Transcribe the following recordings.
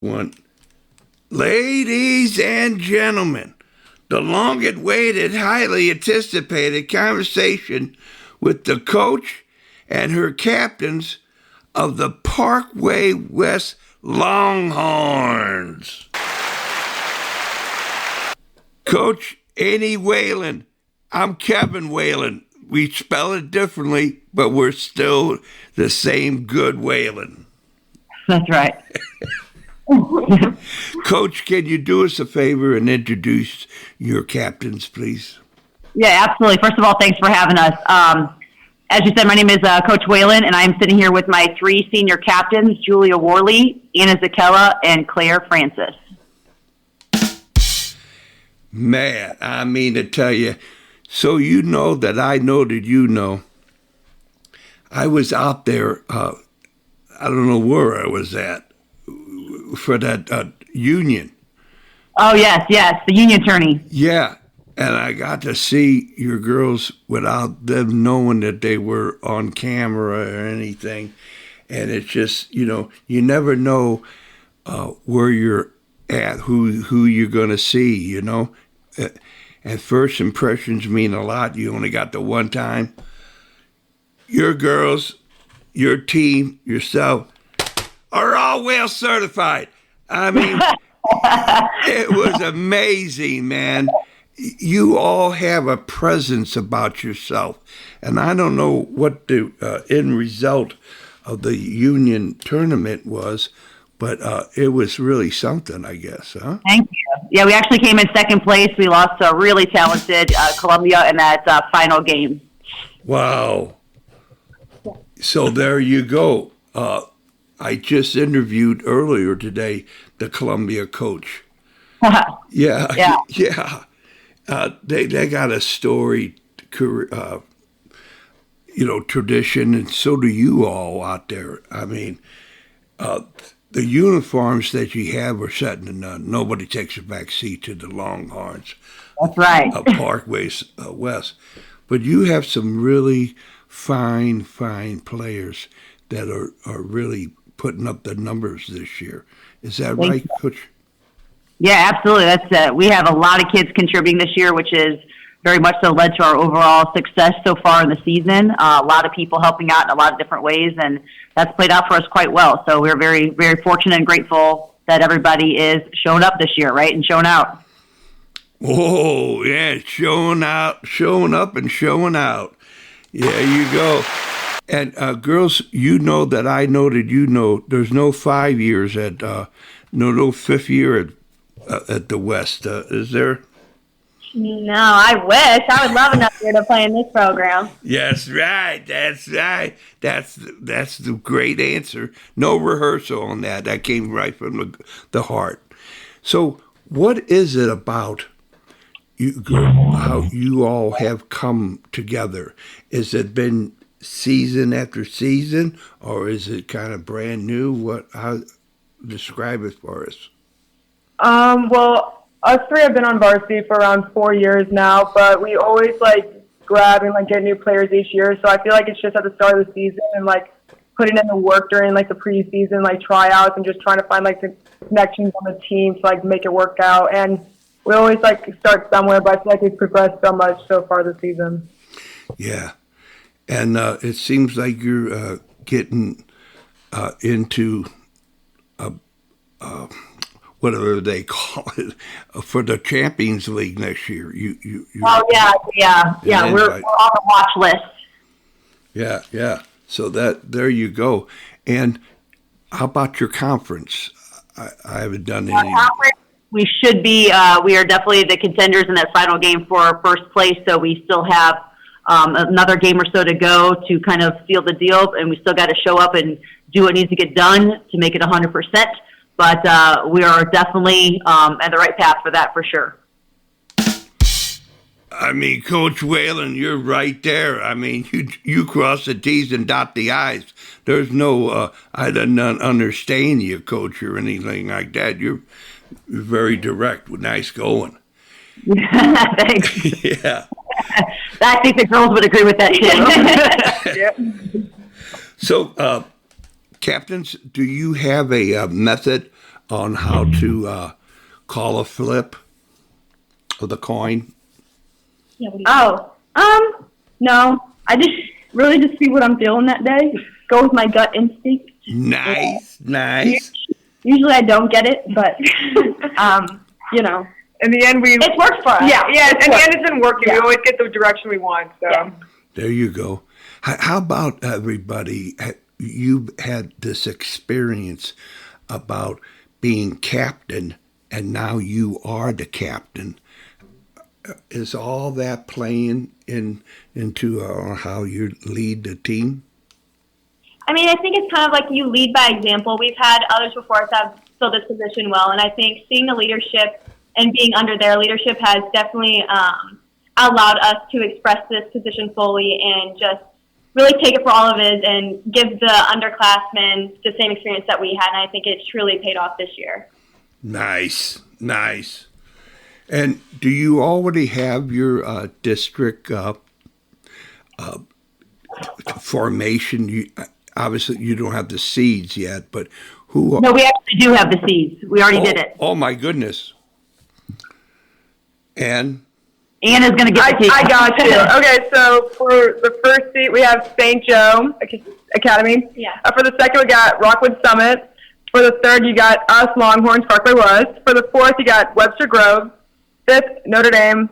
One. Ladies and gentlemen, the long-awaited, highly anticipated conversation with the coach and her captains of the Parkway West Longhorns. Coach Annie Wayland, I'm Kevin Wayland. We spell it differently, but we're still the same good Wayland. That's right. Coach, can you do us a favor and introduce your captains, please? Yeah, absolutely. First of all, thanks for having us. As you said, my name is Coach Wayland, and I'm sitting here with my three senior captains, Julia Worley, Anna Zichella, and Claire Francis. Man, I mean to tell you, so you know that I know that you know. I was out there, I don't know where I was at, for that union. Oh, yes, the union attorney. Yeah, and I got to see your girls without them knowing that they were on camera or anything. And it's just, you never know where you're at, who you're going to see, And first impressions mean a lot. You only got the one time. Your girls, your team, yourself, are all well certified. I mean, it was amazing, man. You all have a presence about yourself. And I don't know what the end result of the union tournament was, but it was really something, I guess, huh? Thank you. Yeah, we actually came in second place. We lost to a really talented Columbia in that final game. Wow. So there you go. I just interviewed earlier today the Columbia coach. Yeah. They got a storied career, tradition, and so do you all out there. I mean, the uniforms that you have are second to none. Nobody takes a back seat to the Longhorns. That's right. Parkway West. But you have some really fine players that are really putting up the numbers this year. Is that right, Coach? Yeah, absolutely. That's we have a lot of kids contributing this year, which is very much so led to our overall success so far in the season. A lot of people helping out in a lot of different ways, and that's played out for us quite well. So we're very, very fortunate and grateful that everybody is showing up this year, right, and showing out. Oh, yeah, showing up and showing out. Yeah, you go. And girls, you know that I know that you know there's no 5 years at, no fifth year at the West. Is there? No, I wish. I would love another year to play in this program. Yes, right. That's right. That's the great answer. No rehearsal on that. That came right from the heart. So what is it about you, how you all have come together? Has it been season after season, or is it kind of brand new? How describe it for us? Well, us three have been on varsity for around 4 years now, but we always grab and get new players each year. So I feel like it's just at the start of the season and putting in the work during the preseason, tryouts, and just trying to find the connections on the team to make it work out. And we always start somewhere, but I feel like we've progressed so much so far this season. Yeah. And it seems like you're getting into whatever they call it for the Champions League next year. Oh yeah. We're on the watch list. Yeah. So there you go. And how about your conference? I haven't done any. We should be. We are definitely the contenders in that final game for first place. So we still have another game or so to go to kind of seal the deal, and we still got to show up and do what needs to get done to make it 100%. But we are definitely at the right path for that, for sure. I mean, Coach Wayland, you're right there. I mean, you cross the T's and dot the I's. There's no, I don't understand you, Coach, or anything like that. You're very direct. Nice going. Thanks. Yeah. I think the girls would agree with that, too. Yeah. So, captains, do you have a method on how to call a flip of the coin? Yeah, what do you No. I just really just see what I'm feeling that day. Go with my gut instinct. Nice. Usually I don't get it, but you know. In the end, It's worked for us. Yeah. In the end, it's been working. Yeah. We always get the direction we want. So. Yeah. There you go. How about everybody? You had this experience about being captain, and now you are the captain. Is all that playing into how you lead the team? I mean, I think it's kind of like you lead by example. We've had others before us have filled this position well, and I think seeing the leadership and being under their leadership has definitely allowed us to express this position fully and just really take it for all of it is and give the underclassmen the same experience that we had, and I think it's truly paid off this year. Nice. And do you already have your district formation? Obviously, you don't have the seeds yet, but who? No, we actually do have the seeds. We already did it. Oh my goodness! And Anna's going to get the I got you. Okay, so for the first seat, we have St. Joe Academy. Yeah. For the second, we got Rockwood Summit. For the third, you got us, Longhorns, Parkway West. For the fourth, you got Webster Grove. Fifth, Notre Dame.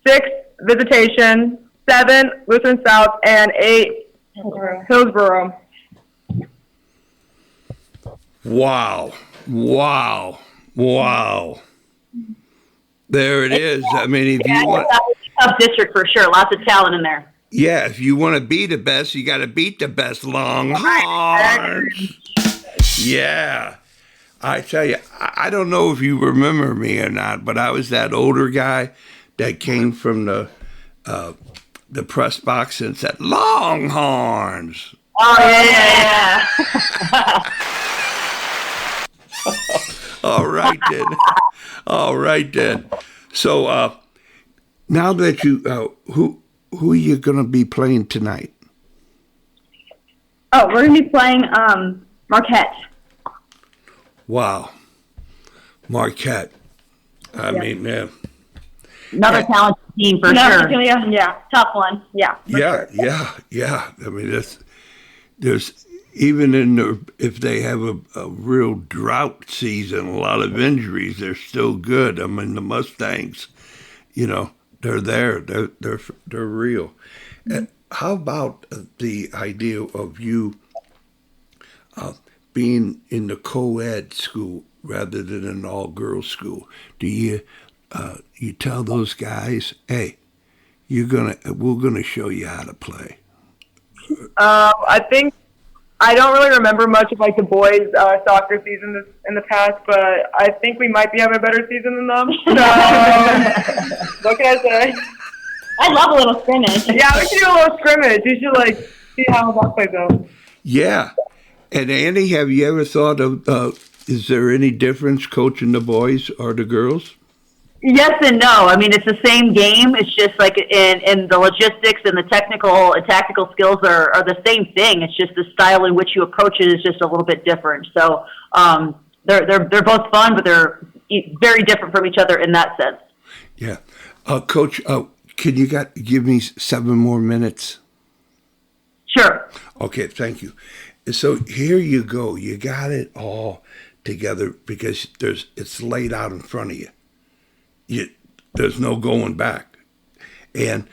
Sixth, Visitation. 7, Lutheran South. And 8, Hillsborough. wow. There it is. I mean, if you want, tough district for sure. Lots of talent in there. yeah, if you want to be the best, you got to beat the best. Longhorns. Yeah. I tell you, I don't know if you remember me or not, but I was that older guy that came from the press box and said, Longhorns. Oh, yeah. All right then. So now that you, who are you going to be playing tonight? Oh, we're gonna be playing Marquette. Wow. Marquette. I mean, Another talented team for sure. Yeah, tough one. Yeah. yeah. I mean, there's even if they have a real drought season, a lot of injuries, they're still good. I mean, the Mustangs, they're there. They're real. How about the idea of you being in the co-ed school rather than an all-girls school? Do you tell those guys, hey, we're gonna show you how to play? I think I don't really remember much of the boys' soccer season in the past, but I think we might be having a better season than them. So, what can I say? I love a little scrimmage. Yeah, we should do a little scrimmage. You should see how that plays out. Yeah. And Annie, have you ever thought of, is there any difference coaching the boys or the girls? Yes and no. I mean, it's the same game. It's just like in the logistics and the technical and tactical skills are the same thing. It's just the style in which you approach it is just a little bit different. So they're both fun, but they're very different from each other in that sense. Yeah. Coach, can you give me 7 more minutes? Sure. Okay, thank you. So here you go. You got it all together because it's laid out in front of you. There's no going back. And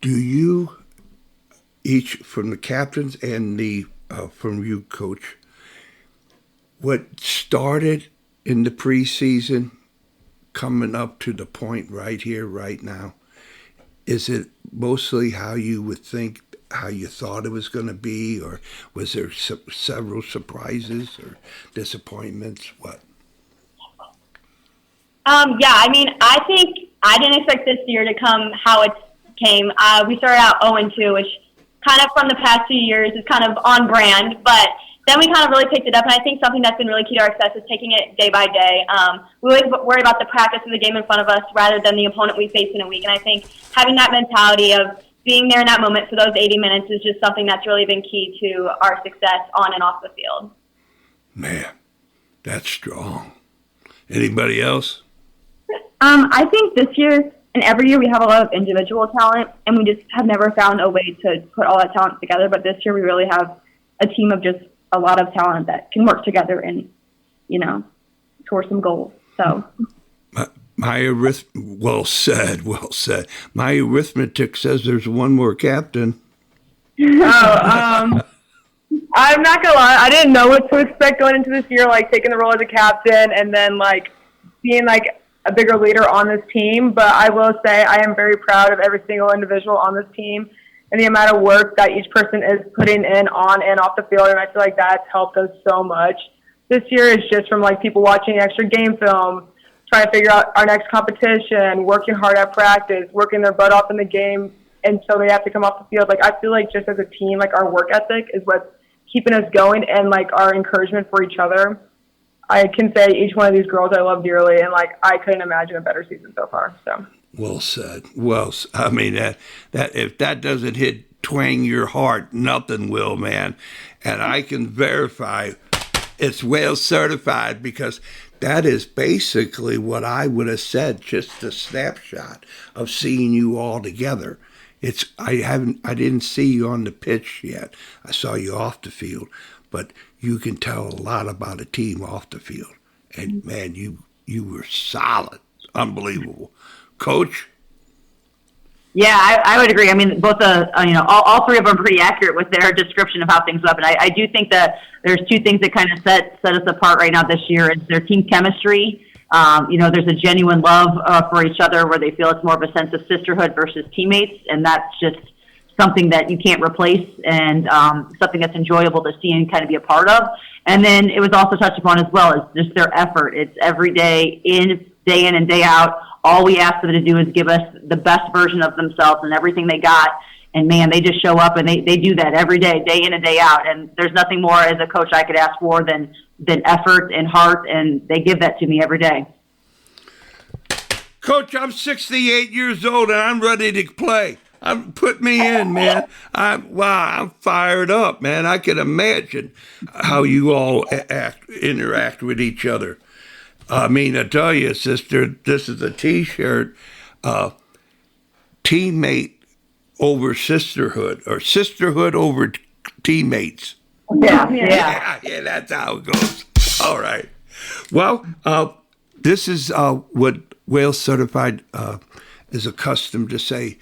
do you each, from the captains and from you, Coach, what started in the preseason coming up to the point right here, right now, is it mostly how you would think, how you thought it was going to be, or was there several surprises or disappointments? What? Yeah, I mean, I think I didn't expect this year to come how it came. We started out 0-2, which kind of from the past 2 years is kind of on brand, but then we kind of really picked it up, and I think something that's been really key to our success is taking it day by day. We always worry about the practice of the game in front of us rather than the opponent we face in a week, and I think having that mentality of being there in that moment for those 80 minutes is just something that's really been key to our success on and off the field. Man, That's strong. Anybody else? I think this year and every year we have a lot of individual talent, and we just have never found a way to put all that talent together. But this year we really have a team of just a lot of talent that can work together and, towards some goals. So. Well said. My arithmetic says there's one more captain. I'm not gonna lie, I didn't know what to expect going into this year, like taking the role as a captain and then like being like a bigger leader on this team. But I will say I am very proud of every single individual on this team and the amount of work that each person is putting in on and off the field, and I feel like that's helped us so much. This year is just from like people watching extra game film, trying to figure out our next competition, working hard at practice, working their butt off in the game until they have to come off the field. Like, I feel like just as a team, like, our work ethic is what's keeping us going, and, like, our encouragement for each other. I can say each one of these girls I love dearly, and, like, I couldn't imagine a better season so far. So. Well said. I mean, that if that doesn't twang your heart, nothing will, man. And I can verify it's Wales certified, because that is basically what I would have said, just a snapshot of seeing you all together. I didn't see you on the pitch yet. I saw you off the field, but you can tell a lot about a team off the field. And man, you were solid, unbelievable, Coach. Yeah, I would agree. I mean, both all three of them are pretty accurate with their description of how things went. And I do think that there's two things that kind of set us apart right now this year. It's their team chemistry. There's a genuine love for each other where they feel it's more of a sense of sisterhood versus teammates, and that's just something that you can't replace, and something that's enjoyable to see and kind of be a part of. And then it was also touched upon as well as just their effort. It's every day in and day out. All we ask them to do is give us the best version of themselves and everything they got. And man, they just show up and they do that every day in and day out. And there's nothing more as a coach I could ask for than effort and heart, and they give that to me every day. Coach, I'm 68 years old and I'm ready to play. Put me in, man. I'm fired up, man. I can imagine how you all interact with each other. I mean, I tell you, sister, this is a T-shirt, teammate over sisterhood, or sisterhood over teammates. Yeah, that's how it goes. All right. Well, this is what Wales Certified is accustomed to say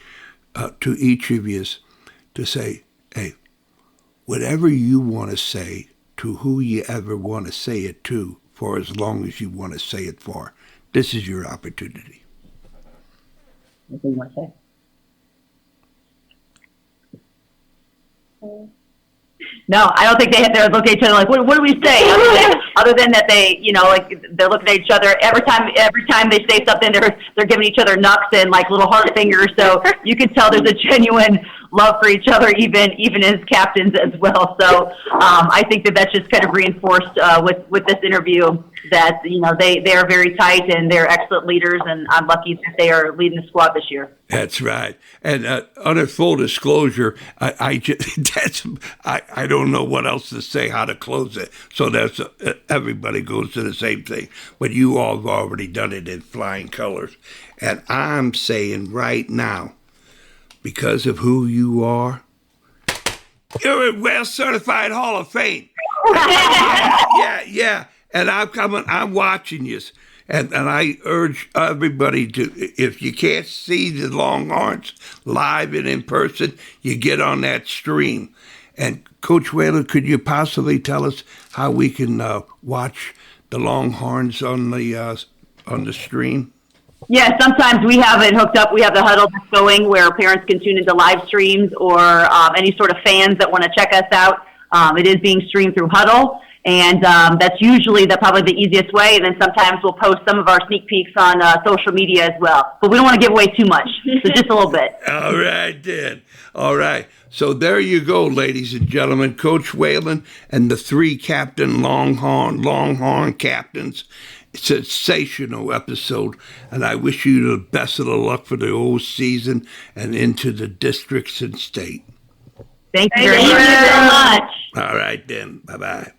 to each of you, to say, hey, whatever you want to say to who you ever want to say it to, for as long as you want to say it for, this is your opportunity. What do you want to say? No, I don't think they're looking at each other like, what do we say? Other than that they, they're looking at each other every time they say something, they're giving each other knucks and like little heart fingers. So you can tell there's a genuine love for each other, even as captains as well. So I think that's just kind of reinforced with this interview that they are very tight and they're excellent leaders, and I'm lucky that they are leading the squad this year. That's right. And under full disclosure, I don't know what else to say, how to close it. So that's everybody goes to the same thing. But you all have already done it in flying colors. And I'm saying right now, because of who you are, you're a Wales Certified Hall of Fame. Yeah. And I'm watching you. And I urge everybody to, if you can't see the Longhorns live and in person, you get on that stream. And Coach Wayland, could you possibly tell us how we can watch the Longhorns on the stream? Yeah, sometimes we have it hooked up. We have the huddle that's going where parents can tune into live streams, or any sort of fans that want to check us out. It is being streamed through Huddle. And that's usually probably the easiest way. And then sometimes we'll post some of our sneak peeks on social media as well. But we don't want to give away too much, so just a little bit. All right, then. All right. So there you go, ladies and gentlemen. Coach Wayland and the three Longhorn captains. It's a sensational episode, and I wish you the best of the luck for the whole season and into the districts and state. Thank you very much. All right, then. Bye-bye.